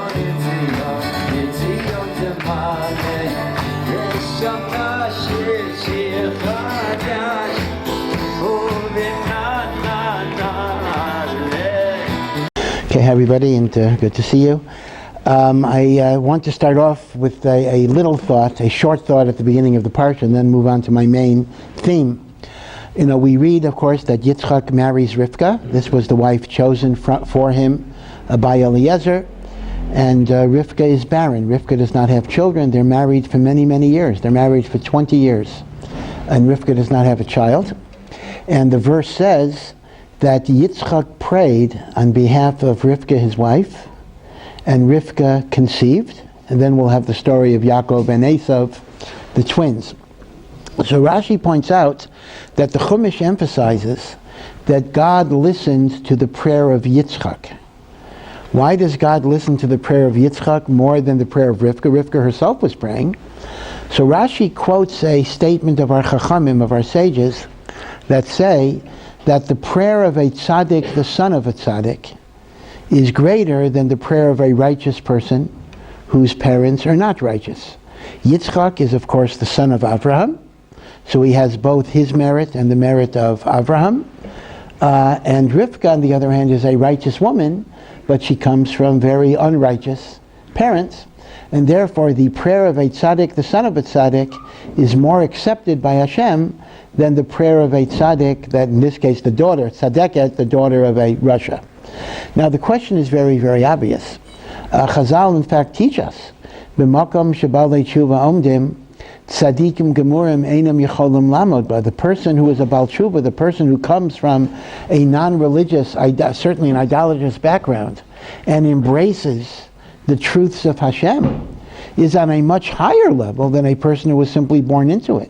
Okay, hi everybody, and good to see you. I want to start off with a little thought, a short thought at the beginning of the parsha, and then move on to my main theme. You know, we read, of course, that Yitzchak marries Rivka. This was the wife chosen for him by Eliezer, and Rivka is barren. Rivka does not have children. They're married for many, many years. They're married for 20 years, and Rivka does not have a child. And the verse says that Yitzchak prayed on behalf of Rivka, his wife, and Rivka conceived, and then we'll have the story of Yaakov and Esav, the twins. So Rashi points out that the Chumash emphasizes that God listened to the prayer of Yitzchak. Why does God listen to the prayer of Yitzchak more than the prayer of Rivka? Rivka herself was praying. So Rashi quotes a statement of our Chachamim, of our sages, that say that the prayer of a tzaddik, the son of a tzaddik, is greater than the prayer of a righteous person whose parents are not righteous. Yitzchak is, of course, the son of Avraham, so he has both his merit and the merit of Avraham. And Rivka, on the other hand, is a righteous woman, but she comes from very unrighteous parents. And therefore, the prayer of a tzaddik, the son of a tzaddik, is more accepted by Hashem than the prayer of a tzaddik, that in this case the daughter, tzaddiket, the daughter of a Rasha. Now the question is very, very obvious. Chazal in fact teach us, b'makom shebalei tshuva omdim, tzadikim gemurim einam yecholim lamod. But the person who is a bal tshuva, the person who comes from a non-religious, certainly an idolatrous background, and embraces the truths of Hashem, is on a much higher level than a person who was simply born into it.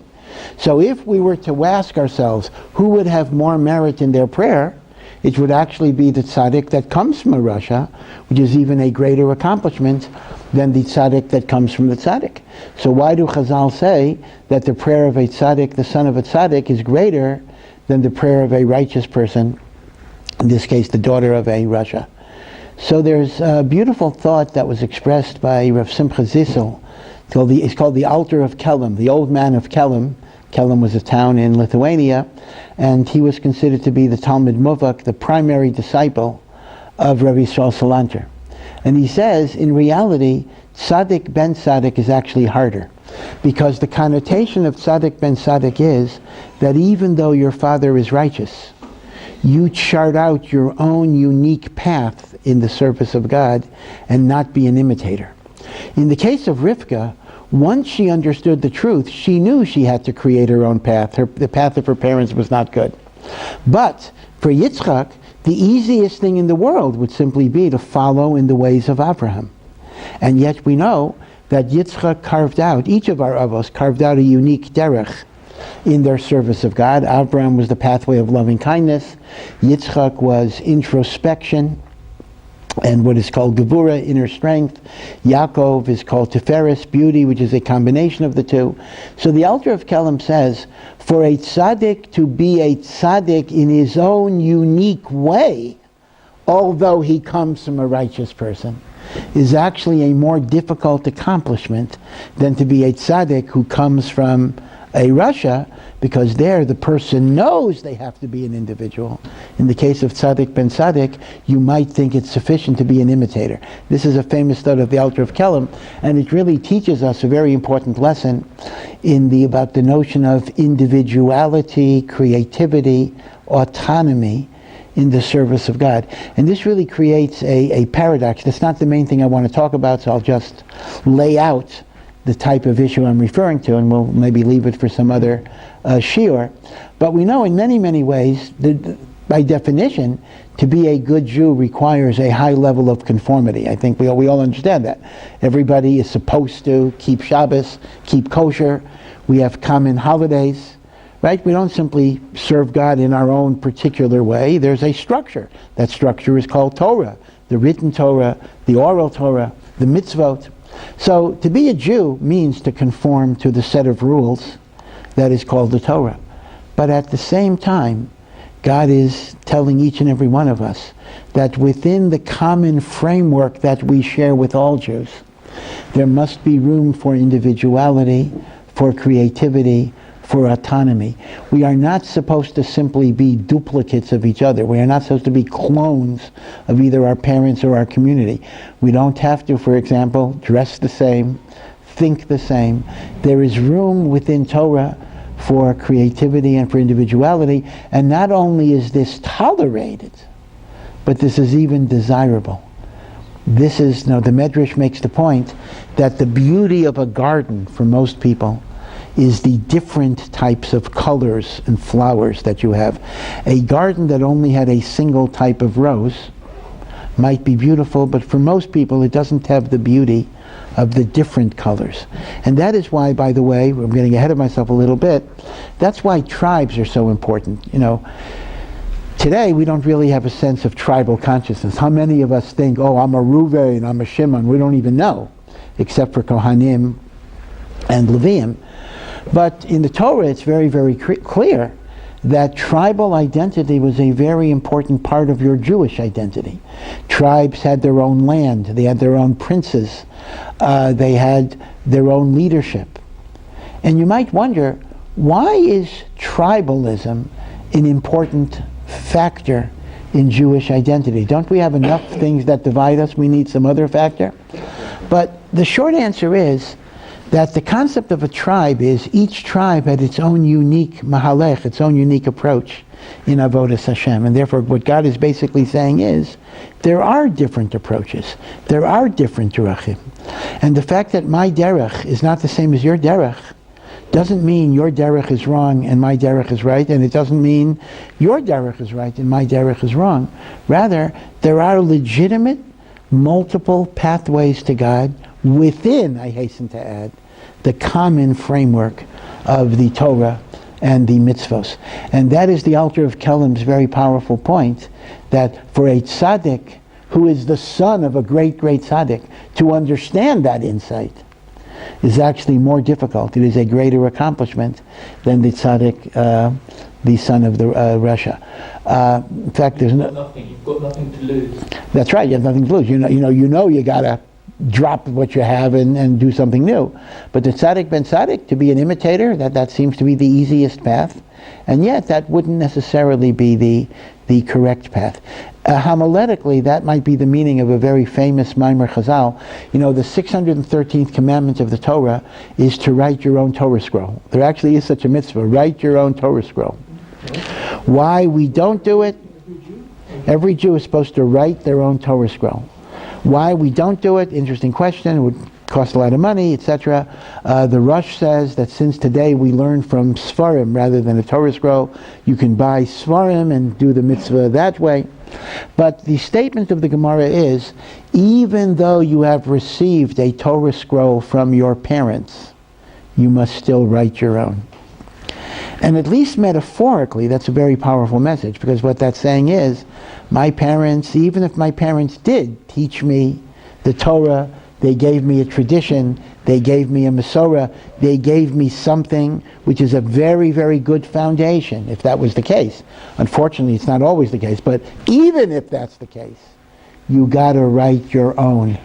So if we were to ask ourselves who would have more merit in their prayer, it would actually be the tzaddik that comes from a Rasha, which is even a greater accomplishment than the tzaddik that comes from the tzaddik. So why do Chazal say that the prayer of a tzaddik, the son of a tzaddik, is greater than the prayer of a righteous person, in this case the daughter of a Rasha? So there's a beautiful thought that was expressed by Rav Simcha Zissel. It's called the Altar of Kelm, the old man of Kelm. Kelm was a town in Lithuania, and he was considered to be the Talmud Muvak, the primary disciple of Rabbi Yisrael Salanter. And he says, in reality, Tzaddik ben Tzaddik is actually harder, because the connotation of Tzaddik ben Tzaddik is that even though your father is righteous, you chart out your own unique path in the service of God and not be an imitator. In the case of Rivka, once she understood the truth, she knew she had to create her own path. The path of her parents was not good. But for Yitzchak, the easiest thing in the world would simply be to follow in the ways of Abraham. And yet we know that Yitzchak carved out, each of our avos carved out a unique derech in their service of God. Abraham was the pathway of loving kindness. Yitzchak was introspection and what is called Gevura, inner strength. Yaakov is called Tiferes, beauty, which is a combination of the two. So the Altar of Kelm says, for a tzaddik to be a tzaddik in his own unique way, although he comes from a righteous person, is actually a more difficult accomplishment than to be a tzaddik who comes from a Rasha, because there the person knows they have to be an individual. In the case of Tzaddik ben Tzaddik, you might think it's sufficient to be an imitator. This is a famous thought of the Altar of Kelm, and it really teaches us a very important lesson about the notion of individuality, creativity, autonomy in the service of God. And this really creates a paradox. That's not the main thing I want to talk about, so I'll just lay out the type of issue I'm referring to, and we'll maybe leave it for some other shiur. But we know in many, many ways, by definition, to be a good Jew requires a high level of conformity. I think we all understand that. Everybody is supposed to keep Shabbos, keep kosher. We have common holidays, right? We don't simply serve God in our own particular way. There's a structure. That structure is called Torah, the written Torah, the oral Torah, the mitzvot. So to be a Jew means to conform to the set of rules that is called the Torah. But at the same time, God is telling each and every one of us that within the common framework that we share with all Jews, there must be room for individuality, for creativity, for autonomy. We are not supposed to simply be duplicates of each other. We are not supposed to be clones of either our parents or our community. We don't have to, for example, dress the same, think the same. There is room within Torah for creativity and for individuality, and not only is this tolerated, but this is even desirable. This is, the Medrash makes the point that the beauty of a garden for most people is the different types of colors and flowers that you have. A garden that only had a single type of rose might be beautiful, but for most people it doesn't have the beauty of the different colors. And that is why, by the way, I'm getting ahead of myself a little bit, that's why tribes are so important. Today we don't really have a sense of tribal consciousness. How many of us think, oh, I'm a Reuven, I'm a Shimon? We don't even know, except for Kohanim and Leviim. But in the Torah it's very, very clear that tribal identity was a very important part of your Jewish identity. Tribes had their own land, they had their own princes, they had their own leadership. And you might wonder, why is tribalism an important factor in Jewish identity? Don't we have enough things that divide us? We need some other factor? But the short answer is that the concept of a tribe is each tribe had its own unique mahalech, its own unique approach in Avodas Hashem. And therefore what God is basically saying is there are different approaches. There are different derechim. And the fact that my derech is not the same as your derech doesn't mean your derech is wrong and my derech is right, and it doesn't mean your derech is right and my derech is wrong. Rather, there are legitimate multiple pathways to God within, I hasten to add, the common framework of the Torah and the mitzvos. And that is the Alter of Kelim's very powerful point, that for a tzaddik who is the son of a great, great tzaddik, to understand that insight is actually more difficult. It is a greater accomplishment than the tzaddik, the son of the Rasha. In fact, you've got nothing to lose. That's right. You have nothing to lose. You gotta drop what you have and do something new. But the tzaddik ben tzaddik, to be an imitator, that seems to be the easiest path, and yet that wouldn't necessarily be the correct path. Homiletically, that might be the meaning of a very famous Maimer Chazal. The 613th commandment of the Torah is to write your own Torah scroll. There actually is such a mitzvah, write your own Torah scroll. Why we don't do it? Every Jew is supposed to write their own Torah scroll. Why we don't do it? Interesting question. It would cost a lot of money, etc. The Rosh says that since today we learn from Sfarim rather than a Torah scroll, you can buy Sfarim and do the mitzvah that way. But the statement of the Gemara is, even though you have received a Torah scroll from your parents, you must still write your own. And at least metaphorically, that's a very powerful message, because what that's saying is, my parents, even if my parents did teach me the Torah, they gave me a tradition, they gave me a Masorah, they gave me something which is a very, very good foundation, if that was the case. Unfortunately, it's not always the case, but even if that's the case, you gotta write your own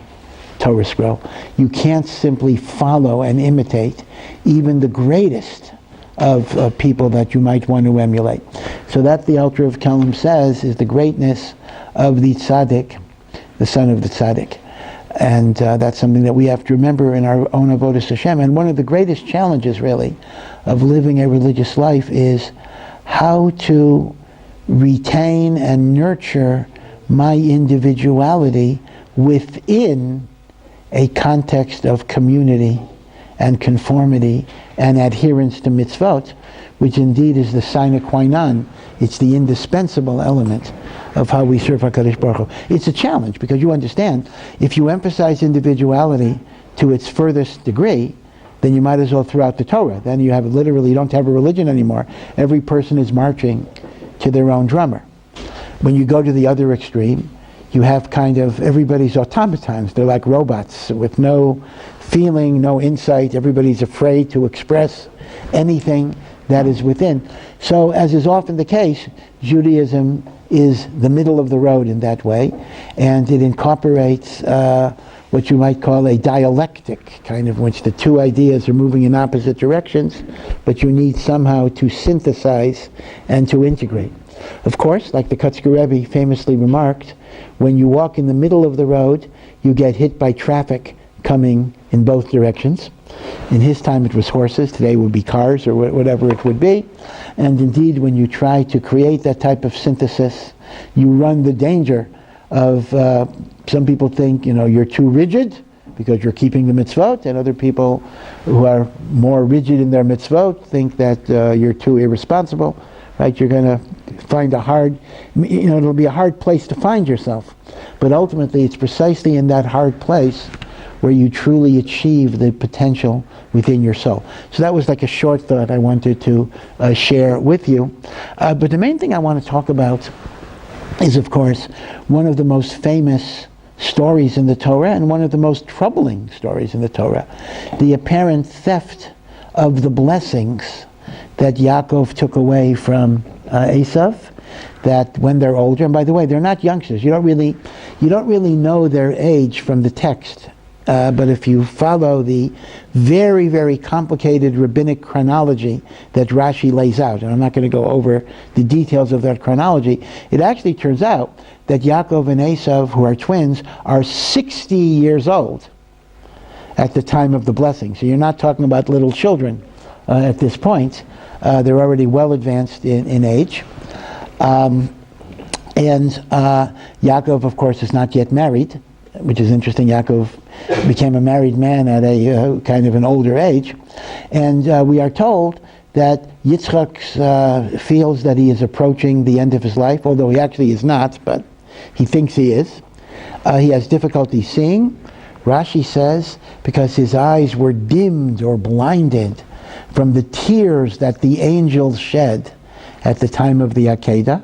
Torah scroll. You can't simply follow and imitate even the greatest of people that you might want to emulate. So that the Alter of Kelim says is the greatness of the tzaddik, the son of the tzaddik. And that's something that we have to remember in our own Avodas Hashem. And one of the greatest challenges, really, of living a religious life is how to retain and nurture my individuality within a context of community and conformity and adherence to mitzvot, which indeed is the sine qua non. It's the indispensable element of how we serve HaKadosh Baruch Hu. It's a challenge, because you understand, if you emphasize individuality to its furthest degree, then you might as well throw out the Torah. Then you don't have a religion anymore. Every person is marching to their own drummer. When you go to the other extreme, you have everybody's automatons. They're like robots with no feeling, no insight. Everybody's afraid to express anything. that is within. So, as is often the case, Judaism is the middle of the road in that way, and it incorporates what you might call a dialectic, kind of which the two ideas are moving in opposite directions, but you need somehow to synthesize and to integrate. Of course, like the Kotzker Rebbe famously remarked, when you walk in the middle of the road, you get hit by traffic coming in both directions. In his time it was horses, today it would be cars or whatever it would be. And indeed, when you try to create that type of synthesis, you run the danger of, some people think, you're too rigid because you're keeping the mitzvot, and other people who are more rigid in their mitzvot think that you're too irresponsible, right? You're going to find it'll be a hard place to find yourself. But ultimately, it's precisely in that hard place where you truly achieve the potential within your soul. So that was like a short thought I wanted to share with you. But the main thing I want to talk about is, of course, one of the most famous stories in the Torah and one of the most troubling stories in the Torah, the apparent theft of the blessings that Yaakov took away from Esav, that when they're older, and by the way, they're not youngsters. You don't really know their age from the text. But if you follow the very, very complicated rabbinic chronology that Rashi lays out, and I'm not going to go over the details of that chronology, it actually turns out that Yaakov and Esav, who are twins, are 60 years old at the time of the blessing. So you're not talking about little children at this point. They're already well advanced in age. And Yaakov, of course, is not yet married, which is interesting. Yaakov became a married man at a kind of an older age. And we are told that Yitzchak feels that he is approaching the end of his life, although he actually is not, but he thinks he is. He has difficulty seeing. Rashi says because his eyes were dimmed or blinded from the tears that the angels shed at the time of the Akedah.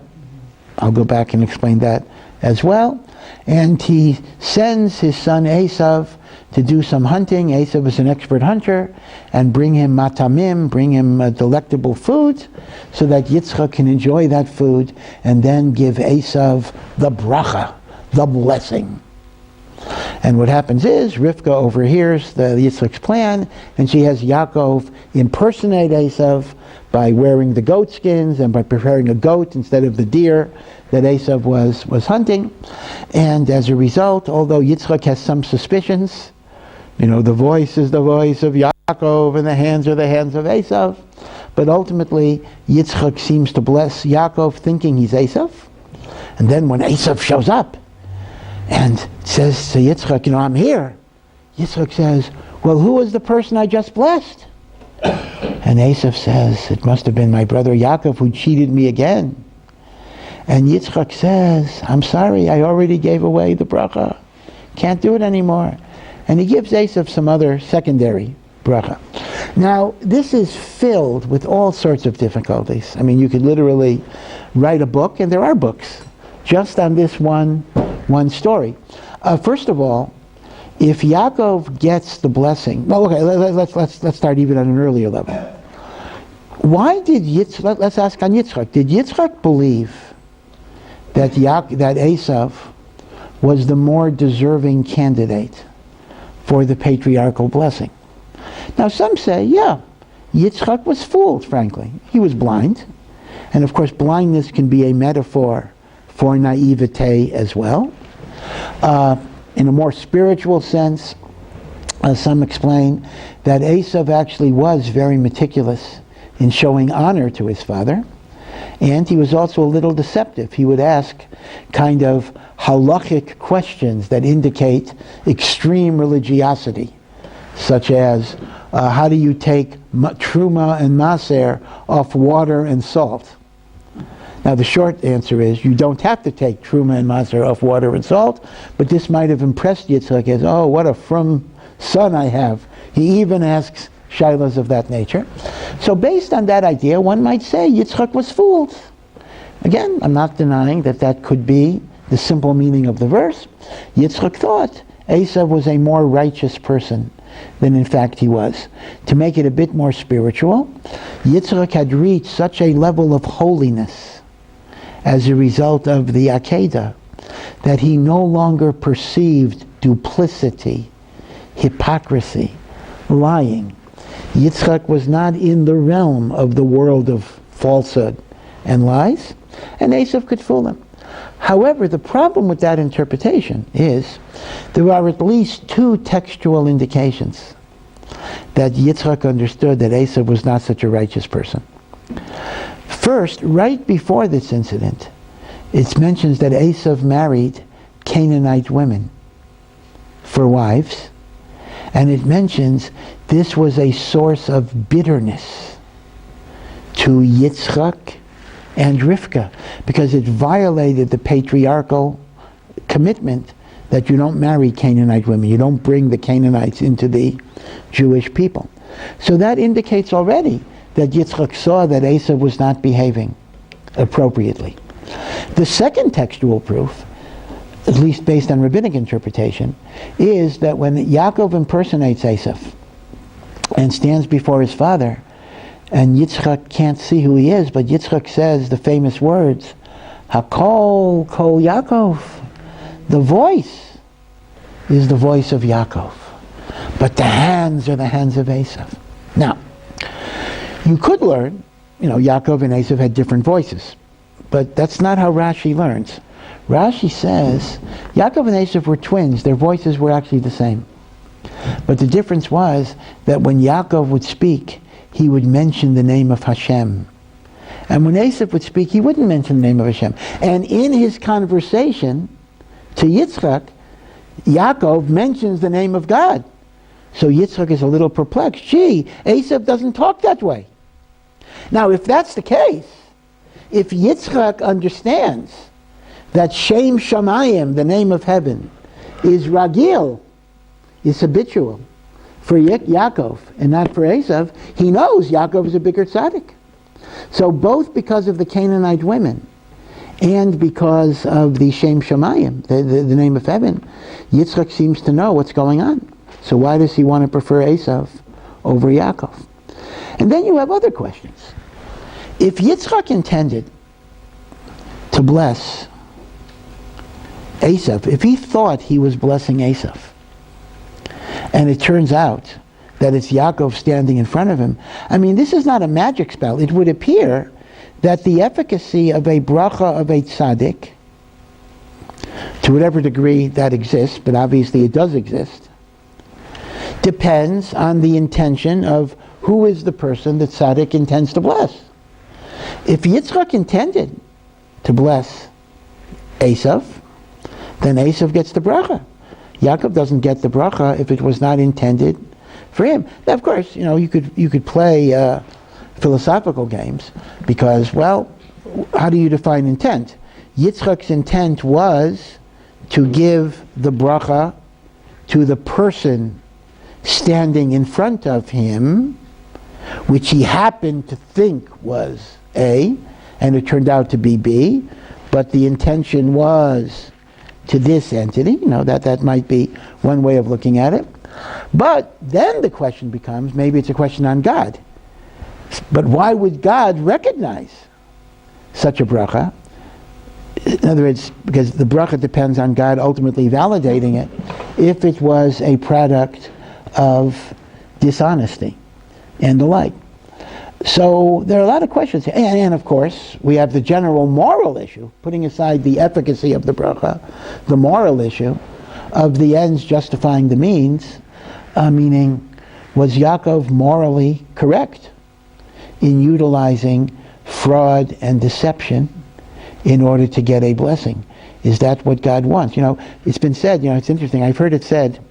I'll go back and explain that as well. And he sends his son Esav to do some hunting. Esav is an expert hunter, and bring him matamim, bring him delectable food, so that Yitzchak can enjoy that food and then give Esav the bracha, the blessing. And what happens is Rivka overhears the Yitzchak's plan, and she has Yaakov impersonate Esav by wearing the goat skins and by preparing a goat instead of the deer that Esav was hunting. And as a result, although Yitzchak has some suspicions, the voice is the voice of Yaakov and the hands are the hands of Esav, but ultimately Yitzchak seems to bless Yaakov thinking he's Esav. And then when Esav shows up and says to Yitzchak, I'm here, Yitzchak says, well, who was the person I just blessed? And Esav says, it must have been my brother Yaakov who cheated me again. And Yitzchak says, I'm sorry, I already gave away the bracha. Can't do it anymore. And he gives Esav some other secondary bracha. Now, this is filled with all sorts of difficulties. I mean, you could literally write a book, and there are books, just on this one story. First of all, if Yaakov gets the blessing, well, okay, let's start even on an earlier level. Why did Yitzchak? Let's ask on Yitzchak. Did Yitzchak believe that Esav was the more deserving candidate for the patriarchal blessing? Now, some say, yeah, Yitzchak was fooled. Frankly, he was blind, and of course, blindness can be a metaphor for naivete as well. In a more spiritual sense, some explain that Esav actually was very meticulous in showing honor to his father, and he was also a little deceptive. He would ask kind of halachic questions that indicate extreme religiosity, such as, how do you take truma and maser off water and salt? Now the short answer is you don't have to take truma and maser off water and salt, but this might have impressed Yitzchak as, oh, what a frum son I have. He even asks shaylas of that nature. So based on that idea, one might say Yitzchak was fooled. Again, I'm not denying that could be the simple meaning of the verse. Yitzchak thought Esav was a more righteous person than in fact he was. To make it a bit more spiritual, Yitzchak had reached such a level of holiness as a result of the Akedah that he no longer perceived duplicity, hypocrisy, lying. Yitzchak was not in the realm of the world of falsehood and lies, and Esav could fool him. However, the problem with that interpretation is there are at least two textual indications that Yitzchak understood that Esav was not such a righteous person. First, right before this incident, it mentions that Esav married Canaanite women for wives, and it mentions this was a source of bitterness to Yitzchak and Rivka, because it violated the patriarchal commitment that you don't marry Canaanite women, you don't bring the Canaanites into the Jewish people. So that indicates already that Yitzchak saw that Esav was not behaving appropriately. The second textual proof, at least based on rabbinic interpretation, is that when Yaakov impersonates Esav and stands before his father, and Yitzchak can't see who he is, but Yitzchak says the famous words, Hakol Kol Yaakov. The voice is the voice of Yaakov, but the hands are the hands of Esav. Now, you could learn, Yaakov and Esav had different voices, but that's not how Rashi learns. Rashi says Yaakov and Esav were twins. Their voices were actually the same. But the difference was that when Yaakov would speak, he would mention the name of Hashem. And when Esav would speak, he wouldn't mention the name of Hashem. And in his conversation to Yitzchak, Yaakov mentions the name of God. So Yitzchak is a little perplexed. Gee, Esav doesn't talk that way. Now, if that's the case, if Yitzchak understands that Shem Shamayim, the name of heaven, is Ragil, is habitual for Yaakov and not for Esav, he knows Yaakov is a bigger tzaddik. So both because of the Canaanite women and because of the Shem Shamayim, the name of heaven, Yitzchak seems to know what's going on. So why does he want to prefer Esav over Yaakov? And then you have other questions. If Yitzchak intended to bless Esav, if he thought he was blessing Esav, and it turns out that it's Yaakov standing in front of him, this is not a magic spell. It would appear that the efficacy of a bracha of a tzaddik, to whatever degree that exists, but obviously it does exist, depends on the intention of who is the person that tzaddik intends to bless. If Yitzchak intended to bless Esav, then Esav gets the bracha. Yaakov doesn't get the bracha if it was not intended for him. Now, of course, you could play philosophical games because, how do you define intent? Yitzchak's intent was to give the bracha to the person standing in front of him, which he happened to think was A, and it turned out to be B, but the intention was to this entity. That might be one way of looking at it. But then the question becomes, maybe it's a question on God. But why would God recognize such a bracha? In other words, because the bracha depends on God ultimately validating it if it was a product of dishonesty and the like. So there are a lot of questions. And of course, we have the general moral issue, putting aside the efficacy of the bracha, the moral issue of the ends justifying the means, meaning, was Yaakov morally correct in utilizing fraud and deception in order to get a blessing? Is that what God wants? It's been said, it's interesting, I've heard it said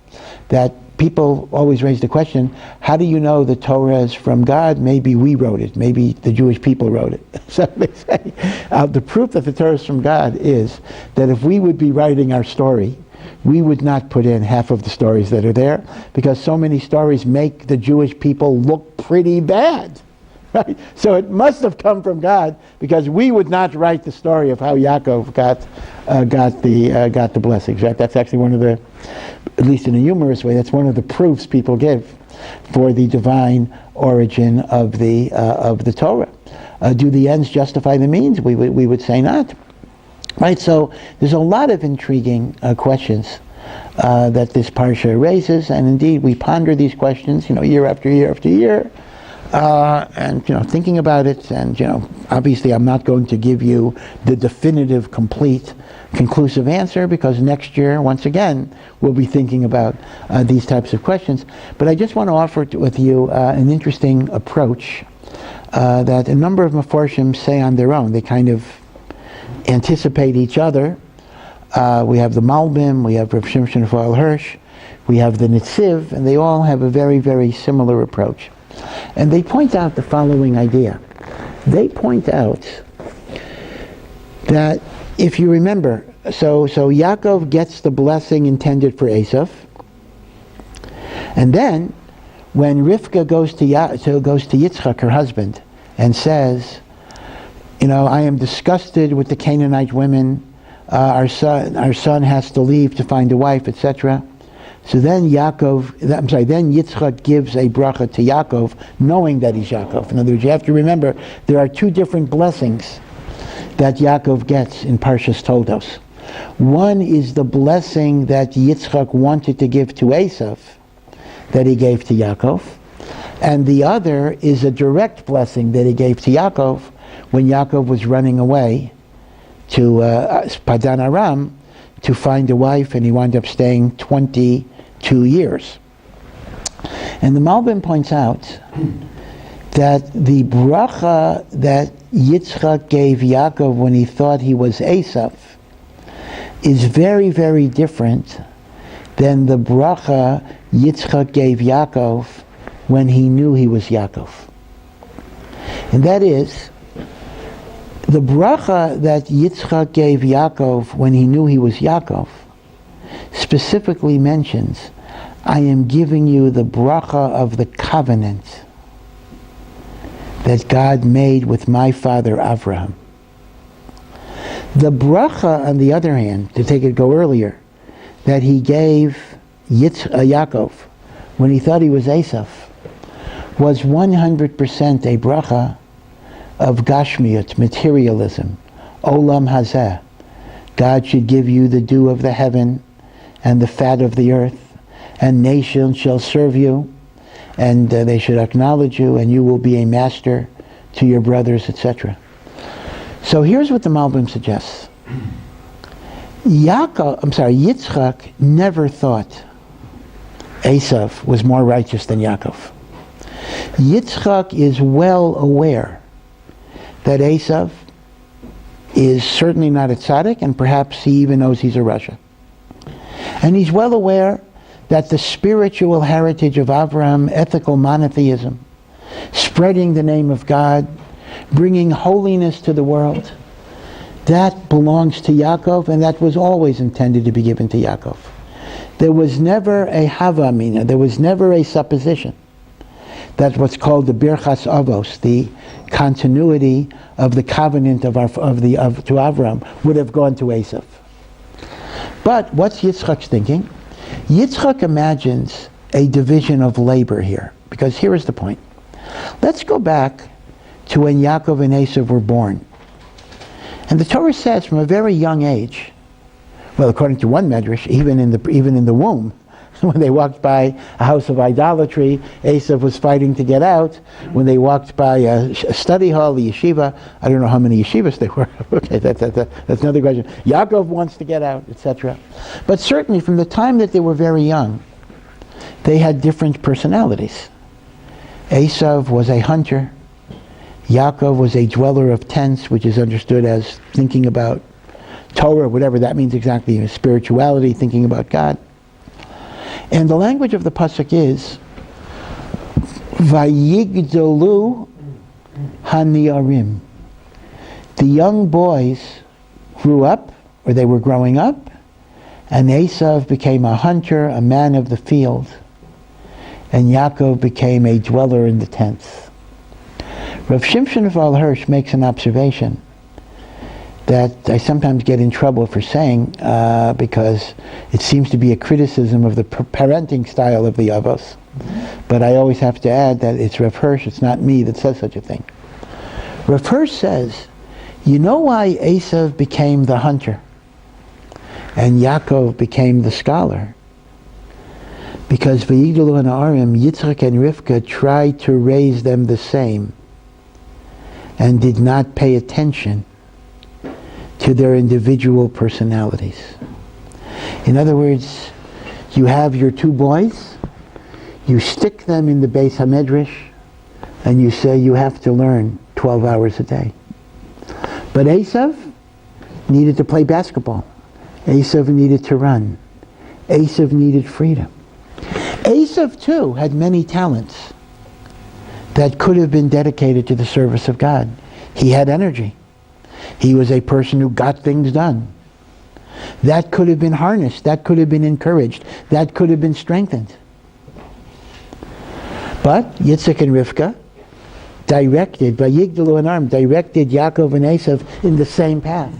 that people always raise the question, how do you know the Torah is from God? Maybe we wrote it. Maybe the Jewish people wrote it. So they say, the proof that the Torah is from God is that if we would be writing our story, we would not put in half of the stories that are there, because so many stories make the Jewish people look pretty bad. right? So it must have come from God, because we would not write the story of how Yaakov got the blessings, right? That's actually one of the, at least in a humorous way, that's one of the proofs people give for the divine origin of the Torah. Do the ends justify the means? We would say not. Right, so there's a lot of intriguing questions that this parsha raises, and indeed we ponder these questions, year after year after year, and thinking about it. And obviously, I'm not going to give you the definitive, complete, conclusive answer, because next year, once again, we'll be thinking about these types of questions. But I just want to offer with you an interesting approach that a number of Mefarshim say on their own. They kind of anticipate each other. We have the Malbim, we have Rav Shimshon Raphael Hirsch, we have the Netziv, and they all have a very, very similar approach. And they point out the following idea. They point out that, if you remember, so Yaakov gets the blessing intended for Esav, and then when Rivka goes to Yitzchak, her husband, and says, I am disgusted with the Canaanite women. Our son has to leave to find a wife, etc. So then Yitzchak gives a bracha to Yaakov, knowing that he's Yaakov. In other words, you have to remember there are two different blessings that Yaakov gets in Parshas Toldos. One is the blessing that Yitzchak wanted to give to Esav, that he gave to Yaakov, and the other is a direct blessing that he gave to Yaakov when Yaakov was running away to Padan Aram to find a wife, and he wound up staying 22 years. And the Malbim points out that the bracha that Yitzchak gave Yaakov when he thought he was Esav is very, very different than the bracha Yitzchak gave Yaakov when he knew he was Yaakov. And that is, the bracha that Yitzchak gave Yaakov when he knew he was Yaakov specifically mentions, I am giving you the bracha of the covenant that God made with my father Avraham. The bracha, on the other hand, to go earlier, that he gave Yaakov when he thought he was Esav, was 100% a bracha of Gashmiut, materialism, Olam Hazeh. God should give you the dew of the heaven and the fat of the earth, and nations shall serve you, and they should acknowledge you, and you will be a master to your brothers, etc. So here's what the Malbim suggests. Yitzchak never thought Esav was more righteous than Yaakov. Yitzchak is well aware that Esav is certainly not a tzaddik, and perhaps he even knows he's a rasha. And he's well aware that the spiritual heritage of Avraham, ethical monotheism, spreading the name of God, bringing holiness to the world, that belongs to Yaakov, and that was always intended to be given to Yaakov. There was never a hava mina, there was never a supposition that what's called the birchas avos, the continuity of the covenant to Avraham, would have gone to Esav. But what's Yitzchak's thinking? Yitzchak imagines a division of labor here, because here is the point. Let's go back to when Yaakov and Esav were born. And the Torah says from a very young age, well, according to one medrash, even in the womb, when they walked by a house of idolatry, Esav was fighting to get out. When they walked by a study hall, the yeshiva, I don't know how many yeshivas there were. Okay, that's another question. Yaakov wants to get out, etc. But certainly from the time that they were very young, they had different personalities. Esav was a hunter. Yaakov was a dweller of tents, which is understood as thinking about Torah, whatever that means exactly, spirituality, thinking about God. And the language of the pasuk is Vayigdalu haniarim. The young boys grew up, or they were growing up, and Esav became a hunter, a man of the field, and Yaakov became a dweller in the tents. Rav Shimshon of Al-Hirsch makes an observation that I sometimes get in trouble for saying because it seems to be a criticism of the parenting style of the Avos. But I always have to add that it's Rav Hirsch, it's not me that says such a thing. Rav Hirsch says, you know why Esav became the hunter and Yaakov became the scholar? Because V'yigdalu Ha'arim, Yitzchak and Rivka tried to raise them the same and did not pay attention to their individual personalities. In other words, you have your two boys, you stick them in the Beis HaMedrash, and you say you have to learn 12 hours a day. But Esav needed to play basketball. Esav needed to run. Esav needed freedom. Esav too had many talents that could have been dedicated to the service of God. He had energy. He was a person who got things done. That could have been harnessed. That could have been encouraged. That could have been strengthened. But Yitzchak and Rivka directed Yaakov and Esav in the same path.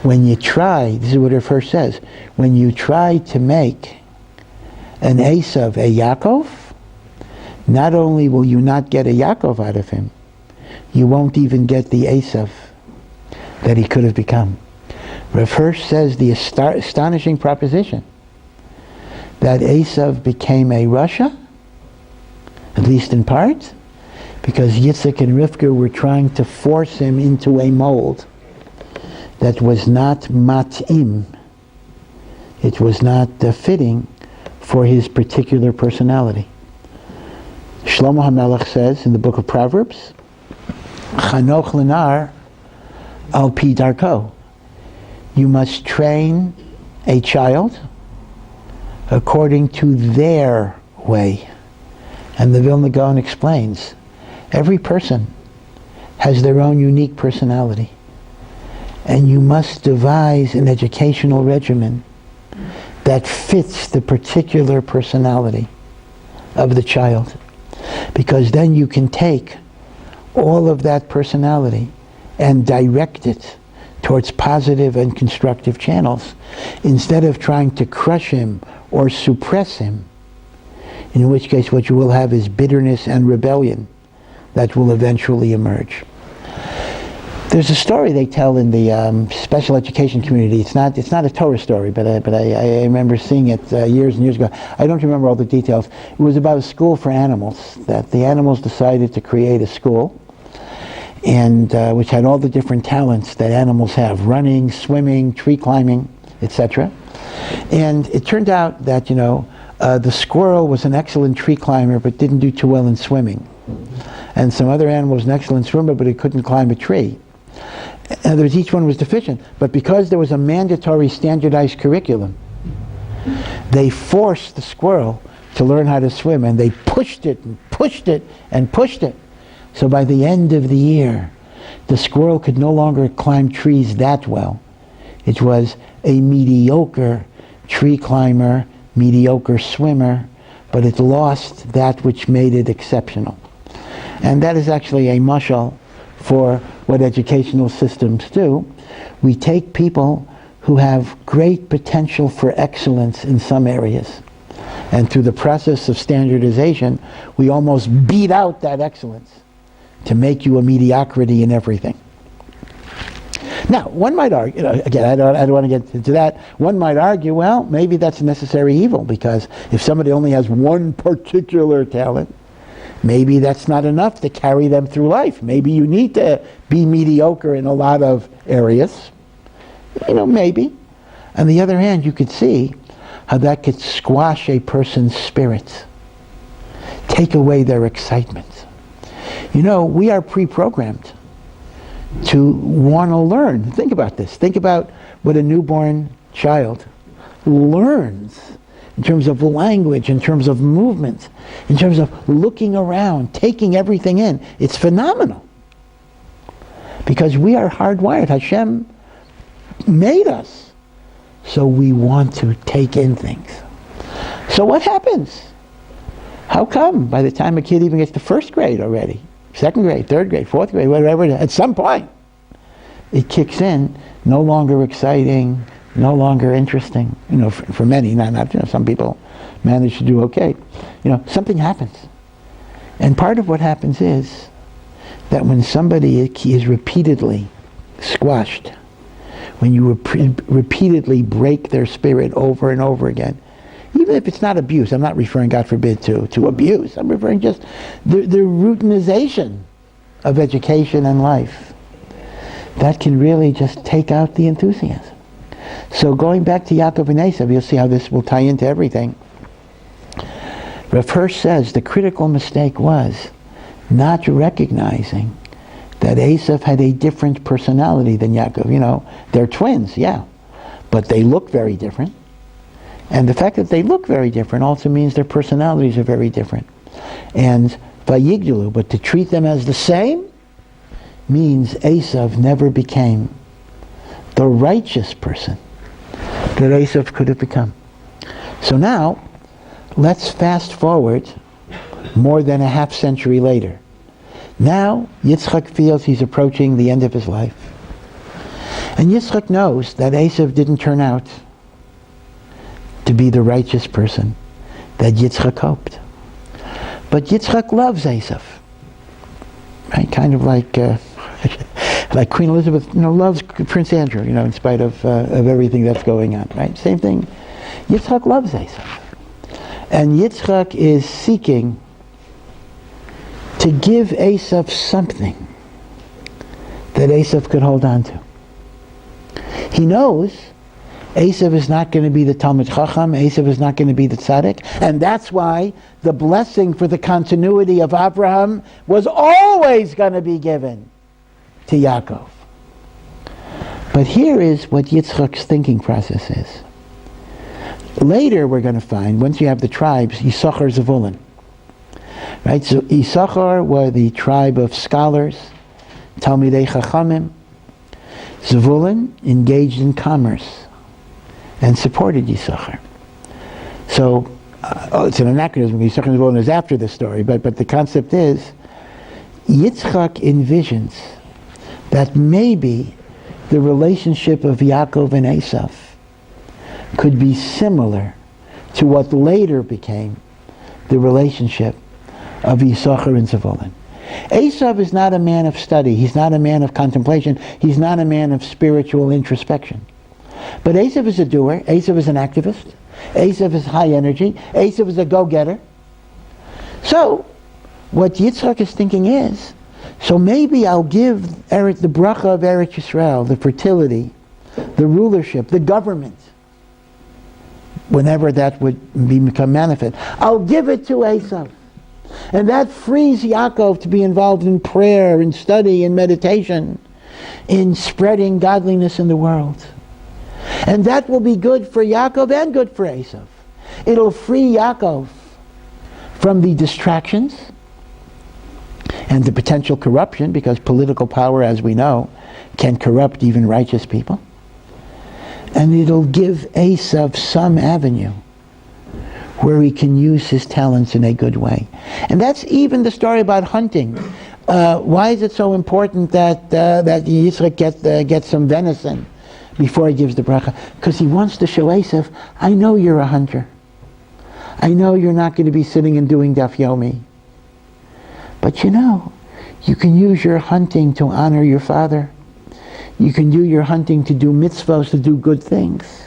When you try, this is what Rav Hirsch says, when you try to make an Esav a Yaakov, not only will you not get a Yaakov out of him, you won't even get the Esav that he could have become. Rav Hirsch says the astonishing proposition that Esav became a Russia, at least in part, because Yitzchak and Rivka were trying to force him into a mold that was not mat'im. It was not fitting for his particular personality. Shlomo HaMelech says in the book of Proverbs, Chanoch lenar al pi darko. You must train a child according to their way. And the Vilna Gaon explains, every person has their own unique personality. And you must devise an educational regimen that fits the particular personality of the child. Because then you can take all of that personality and direct it towards positive and constructive channels, instead of trying to crush him or suppress him, in which case what you will have is bitterness and rebellion that will eventually emerge. There's a story they tell in the special education community. It's not a Torah story, but I remember seeing it years and years ago. I don't remember all the details. It was about a school for animals, that the animals decided to create a school, and which had all the different talents that animals have: running, swimming, tree climbing, etc. And it turned out that the squirrel was an excellent tree climber, but didn't do too well in swimming. And some other animal was an excellent swimmer, but he couldn't climb a tree. In other words, each one was deficient. But because there was a mandatory standardized curriculum, they forced the squirrel to learn how to swim, and they pushed it and pushed it and pushed it. So by the end of the year, the squirrel could no longer climb trees that well. It was a mediocre tree climber, mediocre swimmer, but it lost that which made it exceptional. And that is actually a mashal for what educational systems do. We take people who have great potential for excellence in some areas, and through the process of standardization, we almost beat out that excellence to make you a mediocrity in everything. Now, one might argue, again, I don't want to get into that, one might argue, well, maybe that's a necessary evil, because if somebody only has one particular talent, maybe that's not enough to carry them through life. Maybe you need to be mediocre in a lot of areas. Maybe. On the other hand, you could see how that could squash a person's spirit, take away their excitement. We are pre-programmed to want to learn. Think about this. Think about what a newborn child learns in terms of language, in terms of movement, in terms of looking around, taking everything in. It's phenomenal. Because we are hardwired. Hashem made us so we want to take in things. So what happens? How come by the time a kid even gets to first grade already, second grade, third grade, fourth grade, whatever, at some point, it kicks in, no longer exciting, no longer interesting. For many, not some people manage to do okay. Something happens. And part of what happens is that when somebody is repeatedly squashed, when you repeatedly break their spirit over and over again, even if it's not abuse, I'm not referring, God forbid, to abuse. I'm referring just the routinization of education and life. That can really just take out the enthusiasm. So going back to Yaakov and Esav, you'll see how this will tie into everything. Rav Hirsch says the critical mistake was not recognizing that Esav had a different personality than Yaakov. They're twins, yeah, but they look very different. And the fact that they look very different also means their personalities are very different. And vayigdalu, but to treat them as the same means Esav never became the righteous person that Esav could have become. So now, let's fast forward more than a half century later. Now, Yitzchak feels he's approaching the end of his life. And Yitzchak knows that Esav didn't turn out to be the righteous person that Yitzchak hoped. But Yitzchak loves Esav. Right? Kind of like Queen Elizabeth loves Prince Andrew, in spite of everything that's going on. Right? Same thing. Yitzchak loves Esav. And Yitzchak is seeking to give Esav something that Esav could hold on to. He knows Esav is not going to be the Talmid Chacham, Esav is not going to be the Tzaddik, and that's why the blessing for the continuity of Abraham was always going to be given to Yaakov. But here is what Yitzchak's thinking process is. Later we're going to find, once you have the tribes, Yisachar, Zevulun. Right? So Yisachar were the tribe of scholars, Talmidei Chachamim. Zevulun engaged in commerce and supported Yisachar. So it's an anachronism. Yisachar and Zevulun is after this story, but the concept is Yitzchak envisions that maybe the relationship of Yaakov and Esav could be similar to what later became the relationship of Yisachar and Zevulun. Esav is not a man of study. He's not a man of contemplation. He's not a man of spiritual introspection. But Esav is a doer. Esav is an activist. Esav is high energy. Esav is a go-getter. So, what Yitzchak is thinking is, so maybe I'll give the bracha of Eretz Yisrael, the fertility, the rulership, the government, whenever that would become manifest. I'll give it to Esav. And that frees Yaakov to be involved in prayer, in study, in meditation, in spreading godliness in the world. And that will be good for Yaakov and good for Esav. It'll free Yaakov from the distractions and the potential corruption, because political power, as we know, can corrupt even righteous people. And it'll give Esav some avenue where he can use his talents in a good way. And that's even the story about hunting. Why is it so important that Yitzchak gets some venison before he gives the bracha? Because he wants to show Esav, I know you're a hunter. I know you're not going to be sitting and doing daf yomi. But you can use your hunting to honor your father. You can do your hunting to do mitzvahs, to do good things.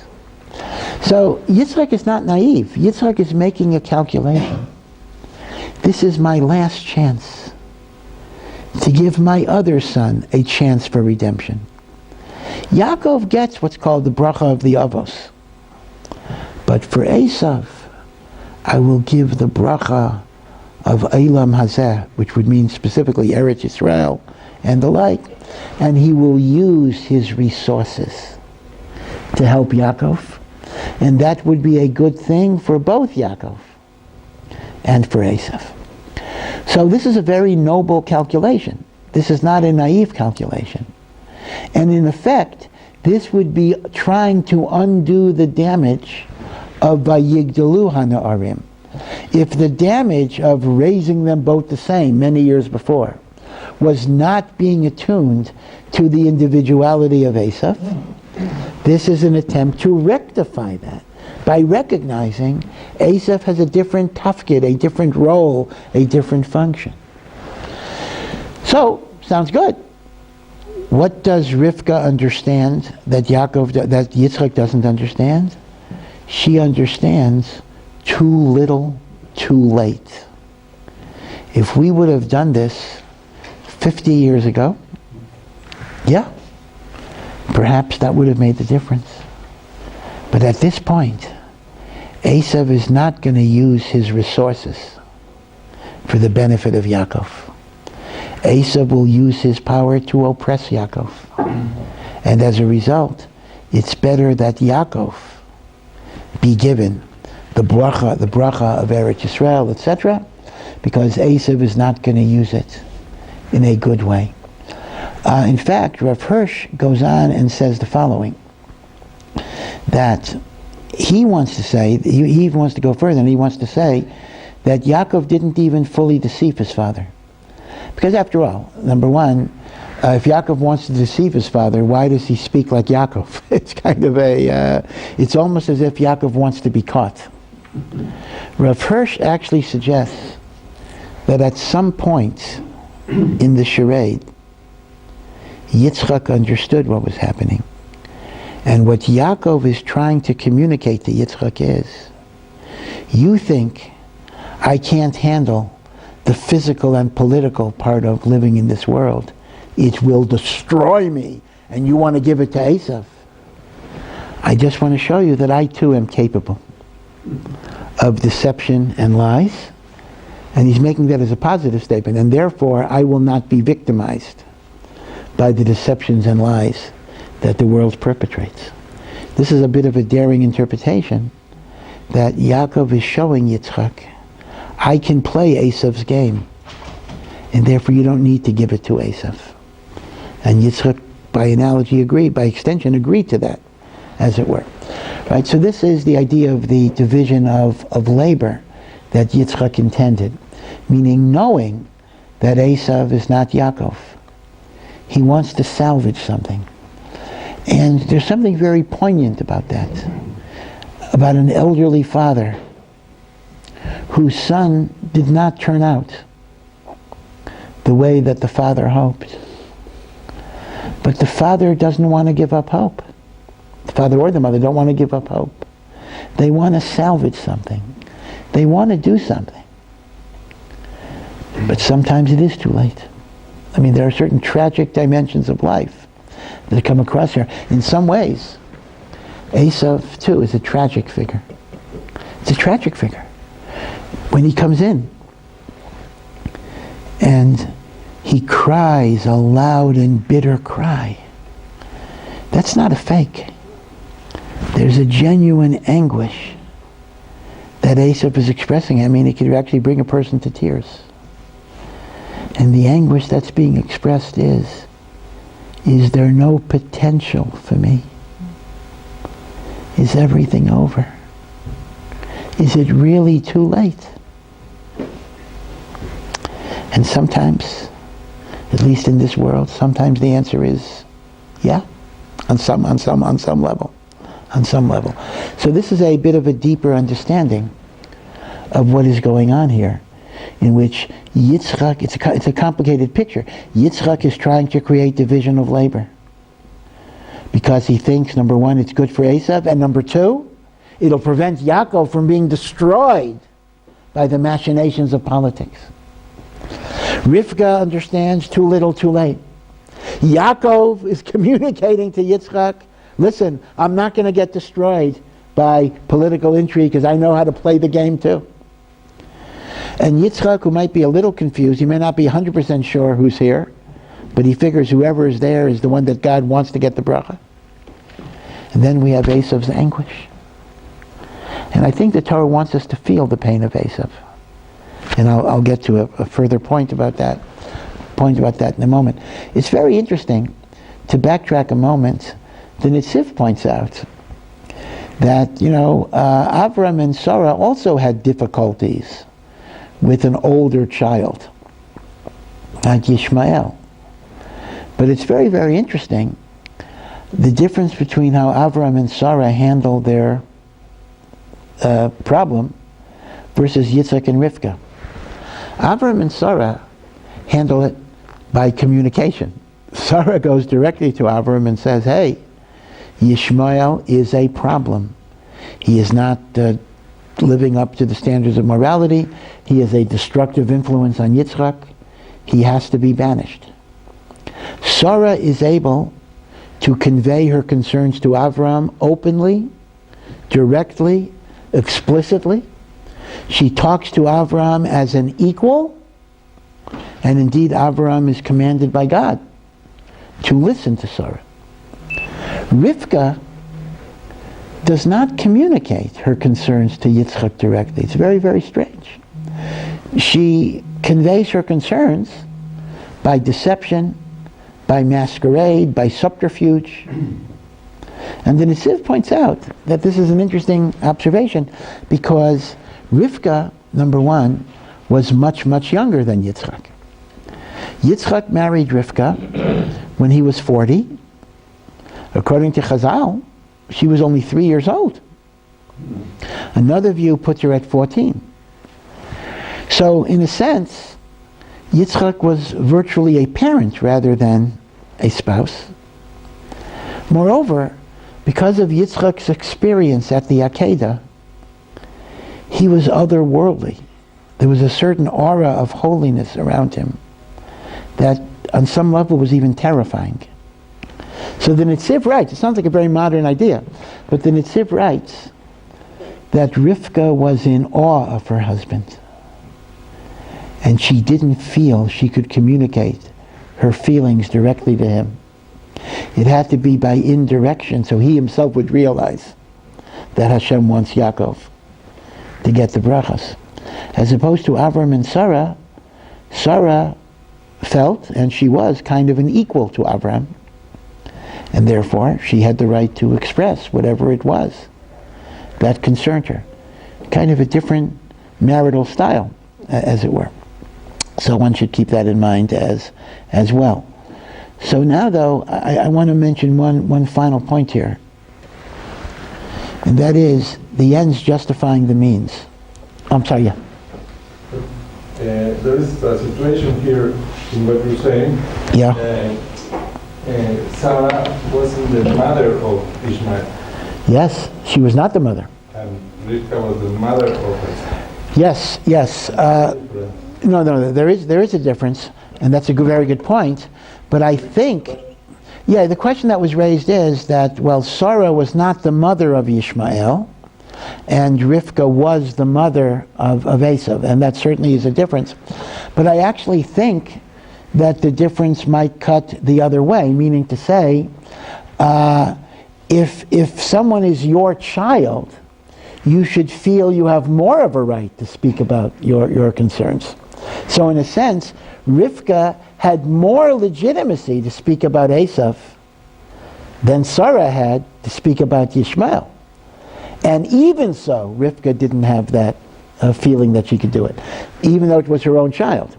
So Yitzchak is not naive. Yitzchak is making a calculation. This is my last chance to give my other son a chance for redemption. Yaakov gets what's called the bracha of the avos. But for Esav, I will give the bracha of Eilam Hazeh, which would mean specifically Eretz Yisrael and the like. And he will use his resources to help Yaakov. And that would be a good thing for both Yaakov and for Esav. So this is a very noble calculation. This is not a naive calculation. And in effect, this would be trying to undo the damage of Vayigdalu HaNa'arim. If the damage of raising them both the same many years before was not being attuned to the individuality of Esav. This is an attempt to rectify that by recognizing Esav has a different tafkid, a different role, a different function. So, sounds good. What does Rivka understand that Yitzchak doesn't understand? She understands too little, too late. If we would have done this 50 years ago, yeah, perhaps that would have made the difference. But at this point, Esav is not going to use his resources for the benefit of Yaakov. Esav will use his power to oppress Yaakov. And as a result, it's better that Yaakov be given the bracha of Eretz Yisrael, etc., because Esav is not going to use it in a good way. In fact, Rav Hirsch goes on and says the following, that he wants to say, he even wants to go further, and he wants to say that Yaakov didn't even fully deceive his father. Because after all, number one, if Yaakov wants to deceive his father, why does he speak like Yaakov? It's kind of it's almost as if Yaakov wants to be caught. Rav Hirsch actually suggests that at some point in the charade, Yitzchak understood what was happening. And what Yaakov is trying to communicate to Yitzchak is, you think I can't handle the physical and political part of living in this world. It will destroy me, and you want to give it to Esav. I just want to show you that I too am capable of deception and lies, and he's making that as a positive statement, and therefore I will not be victimized by the deceptions and lies that the world perpetrates. This is a bit of a daring interpretation that Yaakov is showing Yitzchak, I can play Esav's game, and therefore you don't need to give it to Esav. And Yitzchak, by analogy, by extension, agreed to that, as it were. Right? So this is the idea of the division of labor that Yitzchak intended, meaning knowing that Esav is not Yaakov. He wants to salvage something. And there's something very poignant about that, about an elderly father whose son did not turn out the way that the father hoped. But the father doesn't want to give up hope. The father or the mother don't want to give up hope. They want to salvage something. They want to do something. But sometimes it is too late. I mean, there are certain tragic dimensions of life that come across here. In some ways, Esav, too, is a tragic figure. It's a tragic figure. When he comes in and he cries a loud and bitter cry, that's not a fake. There's a genuine anguish that Esav is expressing. I mean, it could actually bring a person to tears. And the anguish that's being expressed is there no potential for me? Is everything over? Is it really too late? And sometimes, at least in this world, sometimes the answer is yeah, on some level. So this is a bit of a deeper understanding of what is going on here, in which Yitzchak, it's a complicated picture. Yitzchak is trying to create division of labor because he thinks, number one, it's good for Esav, and number two, it'll prevent Yaakov from being destroyed by the machinations of politics. Rivka understands too little, too late. Yaakov is communicating to Yitzchak, listen, I'm not going to get destroyed by political intrigue because I know how to play the game too. And Yitzchak, who might be a little confused, he may not be 100% sure who's here, but he figures whoever is there is the one that God wants to get the bracha. And then we have Esav's anguish. And I think the Torah wants us to feel the pain of Esav. And I'll get to a further point about that in a moment. It's very interesting to backtrack a moment. The Netziv points out that, Avram and Sarah also had difficulties with an older child at Yishmael. But it's very, very interesting, the difference between how Avram and Sarah handled their problem versus Yitzchak and Rivka. Avram and Sarah handle it by communication. Sarah goes directly to Avram and says, hey, Yishmael is a problem. He is not living up to the standards of morality. He is a destructive influence on Yitzchak. He has to be banished. Sarah is able to convey her concerns to Avram openly, directly, explicitly. She talks to Avram as an equal, and indeed Avram is commanded by God to listen to Sarah. Rivka does not communicate her concerns to Yitzchak directly. It's very, very strange. She conveys her concerns by deception, by masquerade, by subterfuge. And the Netziv points out that this is an interesting observation because Rivka, number one, was much, much younger than Yitzchak. Yitzchak married Rivka when he was 40. According to Chazal, she was only 3 years old. Another view puts her at 14. So, in a sense, Yitzchak was virtually a parent rather than a spouse. Moreover, because of Yitzchak's experience at the Akedah, he was otherworldly. There was a certain aura of holiness around him that on some level was even terrifying. So the Netziv writes, it sounds like a very modern idea, but the Netziv writes that Rivka was in awe of her husband. And she didn't feel she could communicate her feelings directly to him. It had to be by indirection, so he himself would realize that Hashem wants Yaakov to get the brachas. As opposed to Avram and Sarah, Sarah felt, and she was, kind of an equal to Avram. And therefore, she had the right to express whatever it was that concerned her. Kind of a different marital style, as it were. So one should keep that in mind as well. So now, though, I want to mention one final point here. And that is the ends justifying the means. I'm sorry, yeah. There is a situation here in what you're saying. Yeah. Sarah wasn't the mother of Ishmael. Yes, she was not the mother. And Rivka was the mother of her. Yes. No, there is a difference, and that's a very good point. But I think, the question that was raised is that, well, Sarah was not the mother of Ishmael, and Rivka was the mother of Esav, and that certainly is a difference. But I actually think that the difference might cut the other way, meaning to say, if someone is your child, you should feel you have more of a right to speak about your concerns. So in a sense, Rivka had more legitimacy to speak about Esav than Sarah had to speak about Yishmael. And even so, Rivka didn't have that feeling that she could do it, even though it was her own child.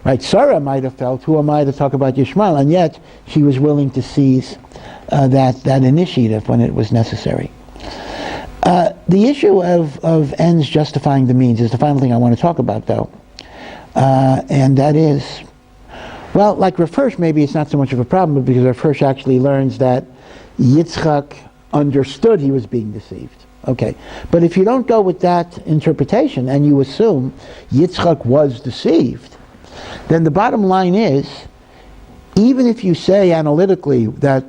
Right? Sarah might have felt, who am I to talk about Yishmael? And yet, she was willing to seize that initiative when it was necessary. The issue of ends justifying the means is the final thing I want to talk about, though. And that is, well, like Rav Hirsch, maybe it's not so much of a problem, because Rav Hirsch actually learns that Yitzchak understood he was being deceived. Okay, but if you don't go with that interpretation and you assume Yitzchak was deceived, then the bottom line is, even if you say analytically that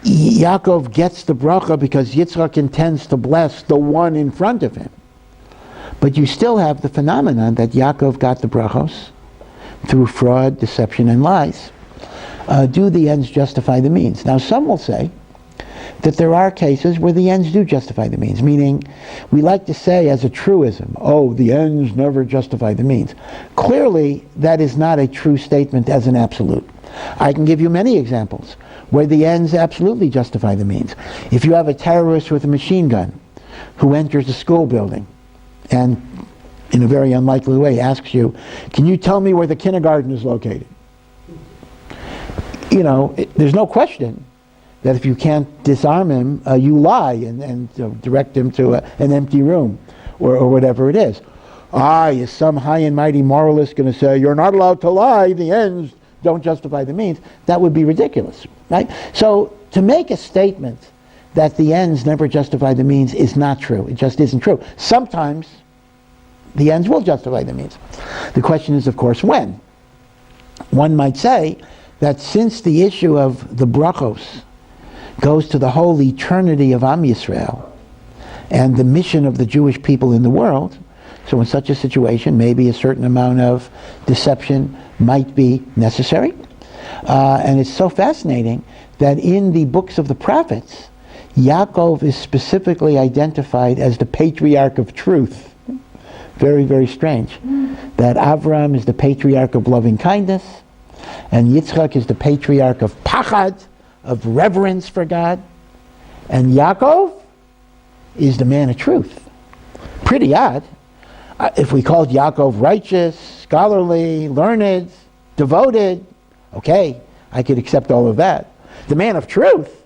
Yaakov gets the bracha because Yitzchak intends to bless the one in front of him, but you still have the phenomenon that Yaakov got the brachos through fraud, deception, and lies. Do the ends justify the means? Now, some will say that there are cases where the ends do justify the means, meaning we like to say as a truism, the ends never justify the means. Clearly, that is not a true statement as an absolute. I can give you many examples where the ends absolutely justify the means. If you have a terrorist with a machine gun who enters a school building and in a very unlikely way asks you, can you tell me where the kindergarten is located? there's no question that if you can't disarm him, you lie and direct him to an empty room or whatever it is. Is some high and mighty moralist going to say, you're not allowed to lie, the ends don't justify the means? That would be ridiculous, right? So to make a statement that the ends never justify the means is not true. It just isn't true. Sometimes the ends will justify the means. The question is, of course, when. One might say that since the issue of the brachos goes to the whole eternity of Am Yisrael and the mission of the Jewish people in the world, so in such a situation, maybe a certain amount of deception might be necessary. And it's so fascinating that in the books of the prophets, Yaakov is specifically identified as the patriarch of truth. Very, very strange. That Avram is the patriarch of loving kindness, and Yitzchak is the patriarch of pachad, of reverence for God, and Yaakov is the man of truth. Pretty odd. If we called Yaakov righteous, scholarly, learned, devoted, okay, I could accept all of that. The man of truth,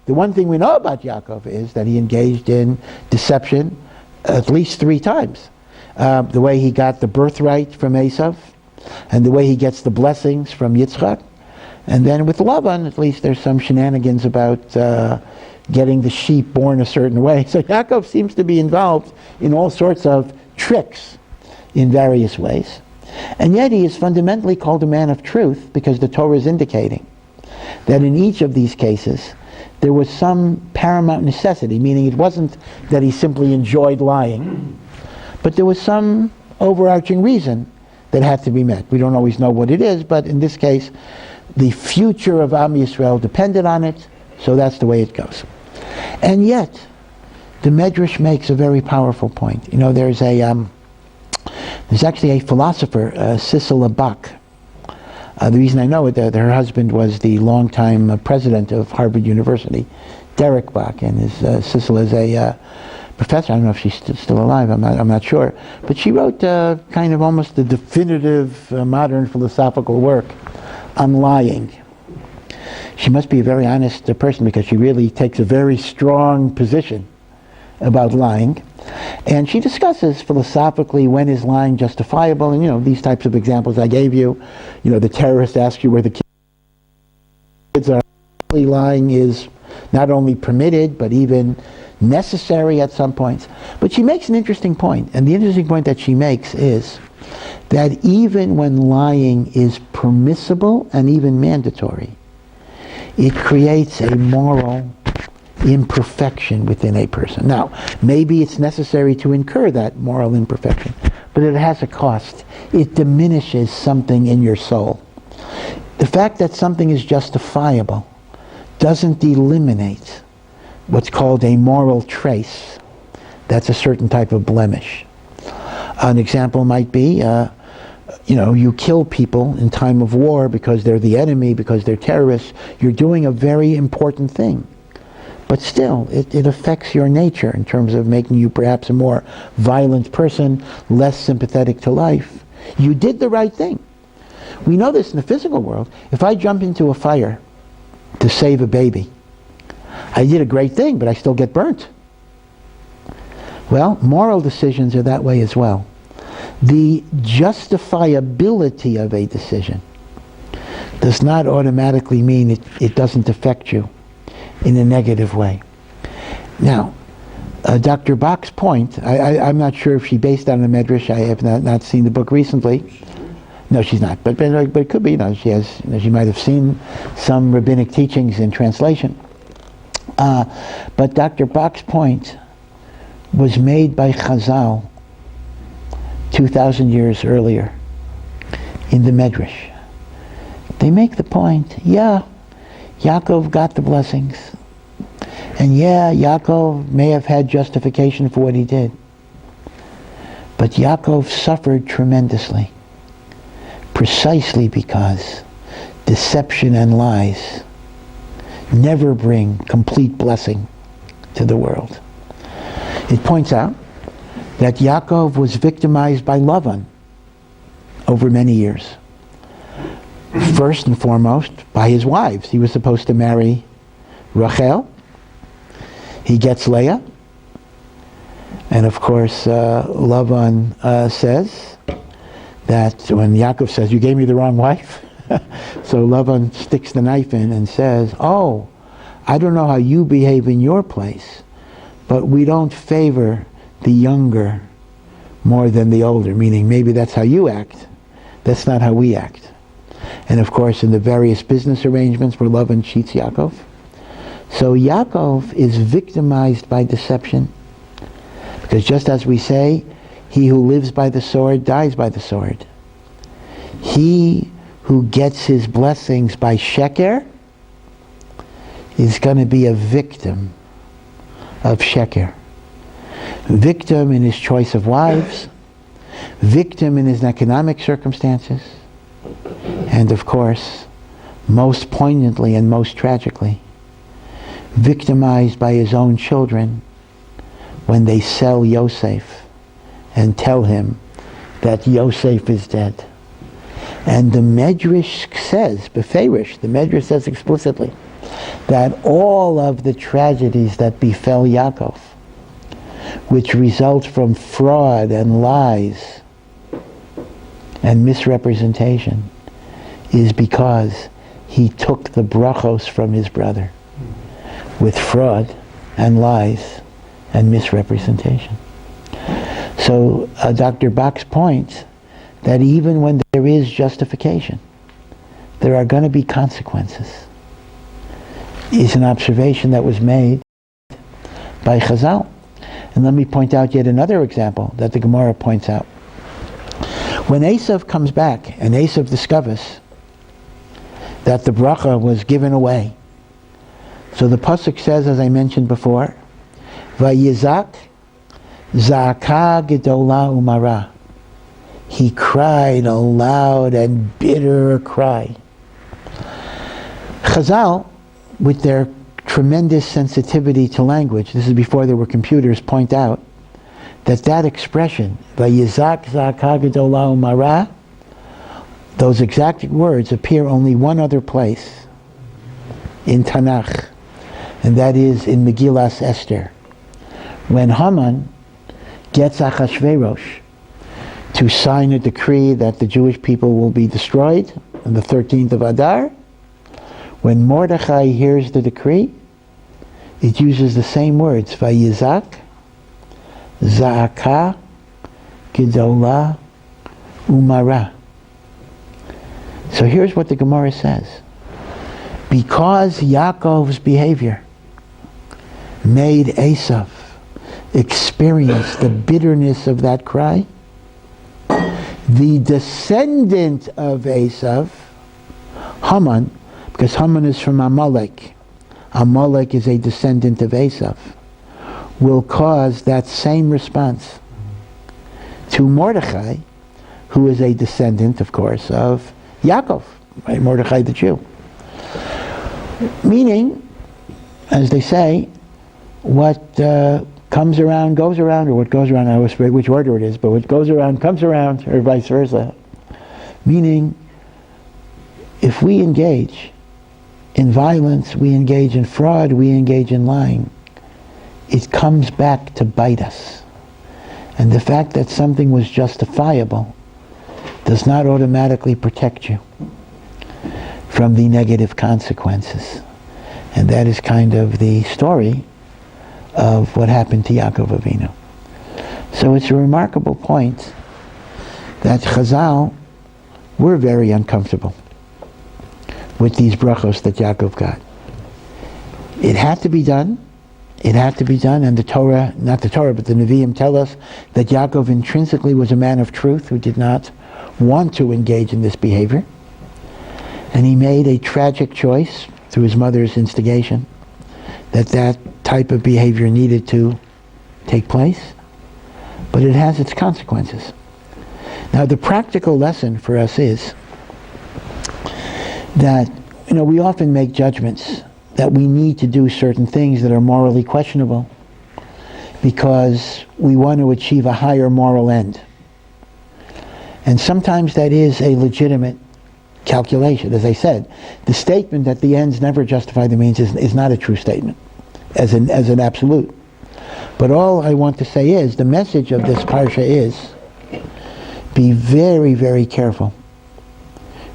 the one thing we know about Yaakov is that he engaged in deception at least 3 times. The way he got the birthright from Esav, and the way he gets the blessings from Yitzchak. And then with Lavan, at least there's some shenanigans about getting the sheep born a certain way. So Yaakov seems to be involved in all sorts of tricks in various ways. And yet he is fundamentally called a man of truth because the Torah is indicating that in each of these cases there was some paramount necessity, meaning it wasn't that he simply enjoyed lying, but there was some overarching reason that had to be met. We don't always know what it is, but in this case, the future of Am Yisrael depended on it, so that's the way it goes. And yet, the Medrash makes a very powerful point. There's actually a philosopher, Sissela Bach. The reason I know it, that her husband was the longtime president of Harvard University, Derek Bach, and Sissela is a professor. I don't know if she's still alive. I'm not sure. But she wrote kind of almost the definitive modern philosophical work on lying. She must be a very honest person because she really takes a very strong position about lying. And she discusses philosophically when is lying justifiable, and these types of examples I gave you. The terrorist asks you where the kids are. Lying is not only permitted but even necessary at some points. But she makes an interesting point, and the interesting point that she makes is that even when lying is permissible and even mandatory, it creates a moral imperfection within a person. Now, maybe it's necessary to incur that moral imperfection, but it has a cost. It diminishes something in your soul. The fact that something is justifiable doesn't eliminate what's called a moral trace. That's a certain type of blemish. An example might be, you kill people in time of war because they're the enemy, because they're terrorists. You're doing a very important thing. But still, it affects your nature in terms of making you perhaps a more violent person, less sympathetic to life. You did the right thing. We know this in the physical world. If I jump into a fire to save a baby, I did a great thing, but I still get burnt. Well, moral decisions are that way as well. The justifiability of a decision does not automatically mean it doesn't affect you in a negative way. Now, Dr. Bach's point, I'm not sure if she based on the Medrash. I have not seen the book recently. No, she's not. But it could be. She might have seen some rabbinic teachings in translation. But Dr. Bach's point was made by Chazal 2,000 years earlier in the Medrash. They make the point, Yaakov got the blessings. And Yaakov may have had justification for what he did. But Yaakov suffered tremendously, precisely because deception and lies never bring complete blessing to the world. It points out that Yaakov was victimized by Lavan over many years. first and foremost by his wives. He was supposed to marry Rachel. He gets Leah. And of course, Lavan says that when Yaakov says, "You gave me the wrong wife," so Lavan sticks the knife in and says, "Oh, I don't know how you behave in your place, but we don't favor the younger more than the older," meaning maybe that's how you act. That's not how we act. And of course, in the various business arrangements where Lavan cheats Yaakov. So Yaakov is victimized by deception. Because just as we say, he who lives by the sword dies by the sword. He who gets his blessings by sheker is going to be a victim of sheker. Victim in his choice of wives, victim in his economic circumstances, and of course, most poignantly and most tragically, victimized by his own children when they sell Yosef and tell him that Yosef is dead. And the Medrash says, Beferish, the Medrash says explicitly, that all of the tragedies that befell Yaakov, which result from fraud and lies and misrepresentation, is because he took the brachos from his brother with fraud and lies and misrepresentation. So Dr. Bach's point that even when there is justification, there are going to be consequences, is an observation that was made by Chazal. And let me point out yet another example that the Gemara points out. When Esav comes back and Esav discovers that the bracha was given away, so the pasuk says, as I mentioned before, Vayizak zaka gedola umara. He cried a loud and bitter cry. Chazal, with their tremendous sensitivity to language, this is before there were computers, point out that expression, Vayizak zaka gedola umara, those exact words appear only one other place in Tanakh, and that is in Megillas Esther, when Haman gets Achashverosh to sign a decree that the Jewish people will be destroyed on the 13th of Adar. When Mordechai hears the decree, it uses the same words, Vayizak, Za'aka, Gedola, Umara. So here's what the Gemara says. Because Yaakov's behavior made Esav experience the bitterness of that cry, the descendant of Esav, Haman, because Haman is from Amalek, Amalek is a descendant of Esav, will cause that same response to Mordechai, who is a descendant, of course, of Yaakov, right? Mordechai the Jew. Meaning, as they say, what comes around goes around, or what goes around, I always forget which order it is, but what goes around comes around, or vice versa. Meaning, if we engage in violence, we engage in fraud, we engage in lying, it comes back to bite us. And the fact that something was justifiable does not automatically protect you from the negative consequences. And that is kind of the story of what happened to Yaakov Avinu. So it's a remarkable point that Chazal were very uncomfortable with these brachos that Yaakov got. It had to be done. It had to be done, and the Torah, not the Torah, but the Nevi'im tell us that Yaakov intrinsically was a man of truth who did not want to engage in this behavior. And he made a tragic choice through his mother's instigation that type of behavior needed to take place, but it has its consequences. Now the practical lesson for us is that, we often make judgments that we need to do certain things that are morally questionable because we want to achieve a higher moral end. And sometimes that is a legitimate calculation. As I said, the statement that the ends never justify the means is not a true statement, as an absolute. But all I want to say is, the message of this parsha is, be very, very careful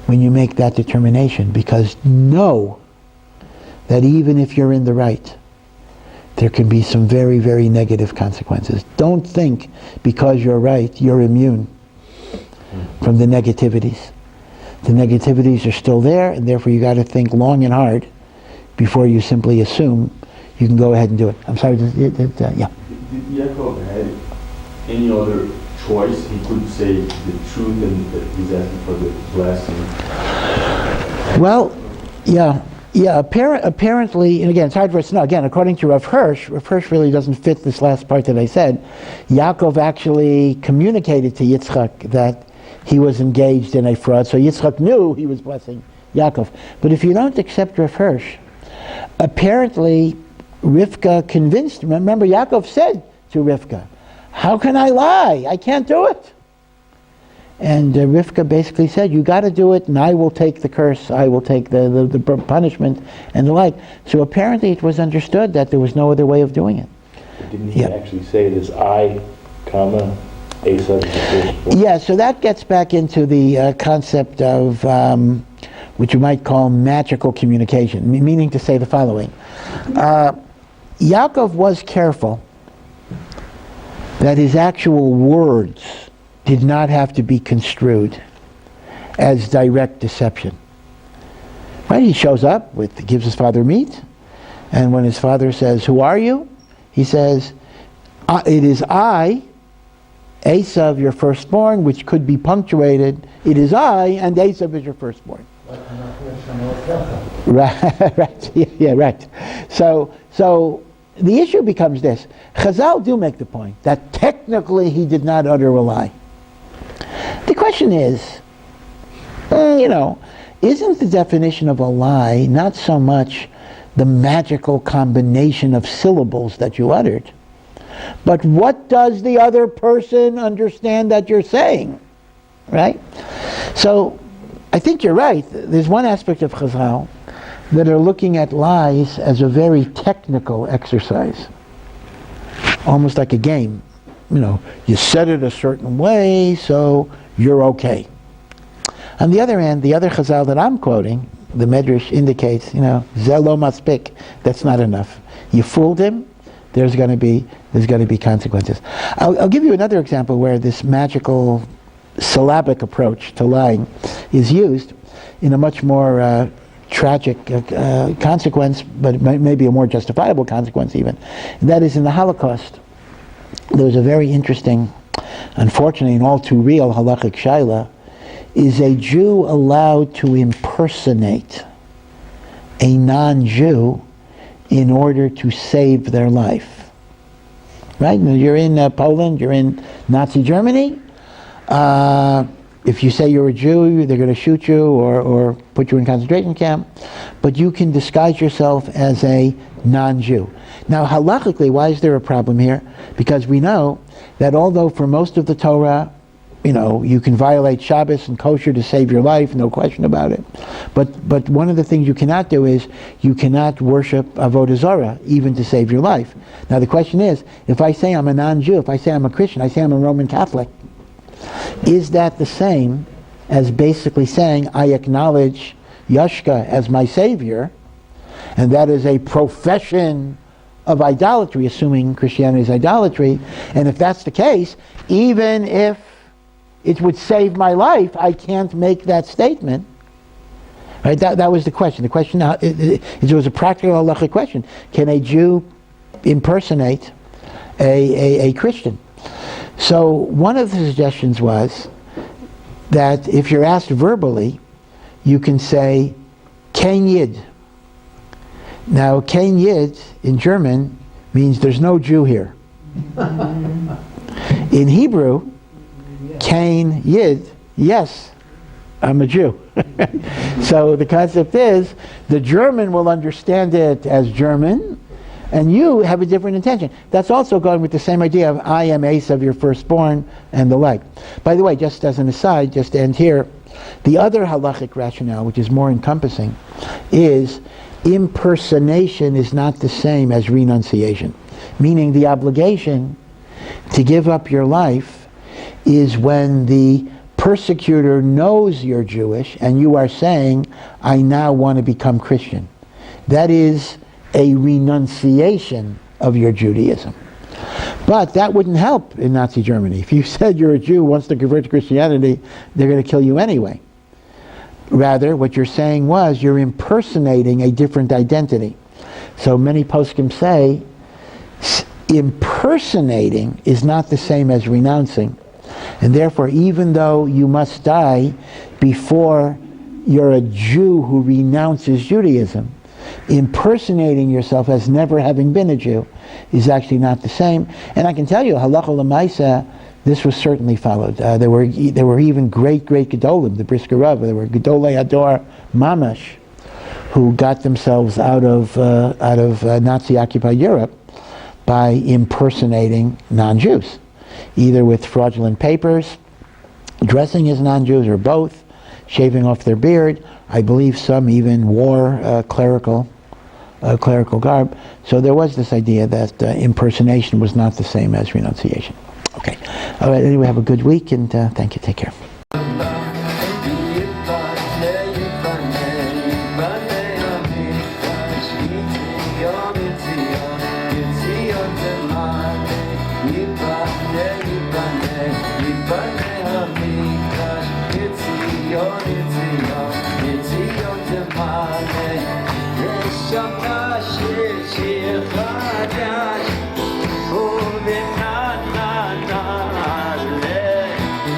when you make that determination, because know that even if you're in the right, there can be some very, very negative consequences. Don't think because you're right, you're immune from the negativities. The negativities are still there, and therefore you got to think long and hard before you simply assume you can go ahead and do it. I'm sorry, yeah. Did Yaakov have any other choice? He could say the truth and he's asking for the blessing. Well, yeah. Apparently, and again, it's hard for us to know. Again, according to Rav Hirsch really doesn't fit this last part that I said. Yaakov actually communicated to Yitzchak that he was engaged in a fraud, so Yitzchak knew he was blessing Yaakov. But if you don't accept Rav Hirsch, apparently Rivka convinced him. Remember, Yaakov said to Rivka, "How can I lie? I can't do it." And Rivka basically said, "You got to do it, and I will take the curse. I will take the punishment and the like." So apparently, it was understood that there was no other way of doing it. Didn't he actually say it as I, comma, Esav? Yeah. So that gets back into the concept of which you might call magical communication, meaning to say the following: Yaakov was careful that his actual words did not have to be construed as direct deception. Right? He shows up, gives his father meat, and when his father says, "Who are you?" he says, "It is I, Esav, your firstborn," which could be punctuated, "It is I, and Esav is your firstborn." Right. Yeah, right. So the issue becomes this. Chazal do make the point that technically he did not utter a lie. The question is, isn't the definition of a lie not so much the magical combination of syllables that you uttered, but what does the other person understand that you're saying? Right? So I think you're right. There's one aspect of Chazal that are looking at lies as a very technical exercise, almost like a game. You said it a certain way, so you're okay. On the other hand, the other Chazal that I'm quoting, the Medrash indicates, Zelo Maspik, that's not enough. You fooled him, there's going to be consequences. I'll give you another example where this magical syllabic approach to lying is used in a much more tragic consequence, but maybe a more justifiable consequence even. And that is in the Holocaust. There was a very interesting, unfortunately and all too real halachic shaila. Is a Jew allowed to impersonate a non-Jew in order to save their life? Right? Now, you're in Poland, you're in Nazi Germany. If you say you're a Jew, they're going to shoot you or put you in a concentration camp. But you can disguise yourself as a non-Jew. Now, halachically, why is there a problem here? Because we know that although for most of the Torah, you can violate Shabbos and kosher to save your life, no question about it. But one of the things you cannot do is you cannot worship Avodah Zarah, even to save your life. Now the question is, if I say I'm a non-Jew, if I say I'm a Christian, I say I'm a Roman Catholic, is that the same as basically saying I acknowledge Yashka as my savior, and that is a profession of idolatry, assuming Christianity is idolatry? And if that's the case, even if it would save my life, I can't make that statement. Right? That was the question. The question now, it was a practical halachic question. Can a Jew impersonate a Christian? So one of the suggestions was that if you're asked verbally, you can say kein Yid. Now kein Yid in German means there's no Jew here. In Hebrew, kein Yid, yes, I'm a Jew. So the concept is the German will understand it as German, And you have a different intention. That's also going with the same idea of I am Esav, your firstborn, and the like. By the way, just as an aside, just to end here, the other halachic rationale, which is more encompassing, is impersonation is not the same as renunciation. Meaning the obligation to give up your life is when the persecutor knows you're Jewish and you are saying, I now want to become Christian. That is a renunciation of your Judaism. But that wouldn't help in Nazi Germany. If you said you're a Jew who wants to convert to Christianity, they're going to kill you anyway. Rather, what you're saying was you're impersonating a different identity. So many poskim say impersonating is not the same as renouncing. And therefore, even though you must die before you're a Jew who renounces Judaism, impersonating yourself as never having been a Jew is actually not the same. And I can tell you, halacha l'maisa, this was certainly followed. There were even great gedolim, the Brisker Rav. There were gedolei ador mamash, who got themselves out of Nazi-occupied Europe by impersonating non-Jews, either with fraudulent papers, dressing as non-Jews, or both, shaving off their beard. I believe some even wore clerical garb. So there was this idea that impersonation was not the same as renunciation. Okay. All right, anyway, have a good week, and thank you. Take care.